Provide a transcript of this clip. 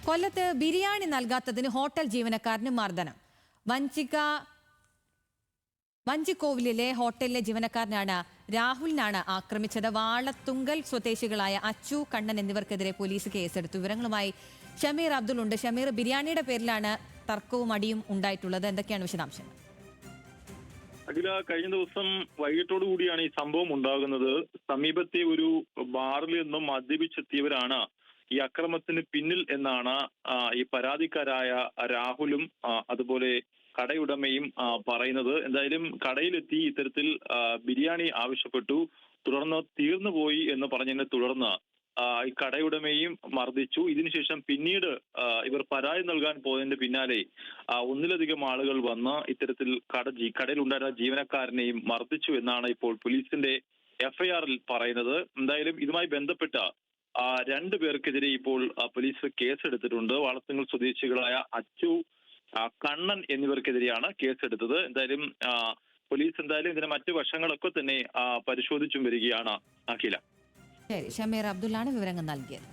കൊല്ലത്ത് ബിരിയാണി നൽകാത്തതിന് ഹോട്ടൽ ജീവനക്കാരന് മർദ്ദനം. വഞ്ചിക്കോവിലിലെ ഹോട്ടലിലെ ജീവനക്കാരനാണ് രാഹുലിനാണ് ആക്രമിച്ചത്. വാളത്തുങ്കൽ സ്വദേശികളായ അച്ചു, കണ്ണൻ എന്നിവർക്കെതിരെ പോലീസ് കേസെടുത്തു. വിവരങ്ങളുമായി ഷമീർ അബ്ദുൾ ഉണ്ട്. ഷമീർ, ബിരിയാണിയുടെ പേരിലാണ് തർക്കവും അടിയും ഉണ്ടായിട്ടുള്ളത്. എന്തൊക്കെയാണ് വിശദാംശങ്ങൾ? അഖില, കഴിഞ്ഞ ദിവസം വൈകിട്ടോടു കൂടിയാണ് ഈ സംഭവം ഉണ്ടാകുന്നത്. സമീപത്തെ ഒരു ബാറിൽ നിന്നും മദ്യപിച്ചെത്തിയവരാണ് ഈ അക്രമത്തിന് പിന്നിൽ എന്നാണ് ഈ പരാതിക്കാരായ രാഹുലും അതുപോലെ കടയുടമയും പറയുന്നത്. എന്തായാലും കടയിലെത്തി ഇത്തരത്തിൽ ബിരിയാണി ആവശ്യപ്പെട്ടു. തുടർന്ന് തീർന്നുപോയി എന്ന് പറഞ്ഞതിനെ തുടർന്ന് ഈ കടയുടമയും മർദ്ദിച്ചു. ഇതിനുശേഷം പിന്നീട് ഇവർ പരാതി നൽകാൻ പോയതിന്റെ പിന്നാലെ ഒന്നിലധികം ആളുകൾ വന്ന് ഇത്തരത്തിൽ കടയിലുണ്ടായിരുന്ന ജീവനക്കാരനെയും മർദ്ദിച്ചു എന്നാണ് ഇപ്പോൾ പോലീസിന്റെ എഫ്ഐആറിൽ പറയുന്നത്. എന്തായാലും ഇതുമായി ബന്ധപ്പെട്ട രണ്ടു പേർക്കെതിരെ ഇപ്പോൾ പോലീസ് കേസെടുത്തിട്ടുണ്ട്. വളത്തുങ്കൽ സ്വദേശികളായ അച്ചു, കണ്ണൻ എന്നിവർക്കെതിരെയാണ് കേസെടുത്തത്. എന്തായാലും പോലീസ് ഇതിന്റെ മറ്റു വശങ്ങളൊക്കെ തന്നെ പരിശോധിച്ചും വരികയാണ്. അഖില. ശരി, ഷമീർ അബ്ദുള്ളാണ് വിവരങ്ങൾ നൽകിയത്.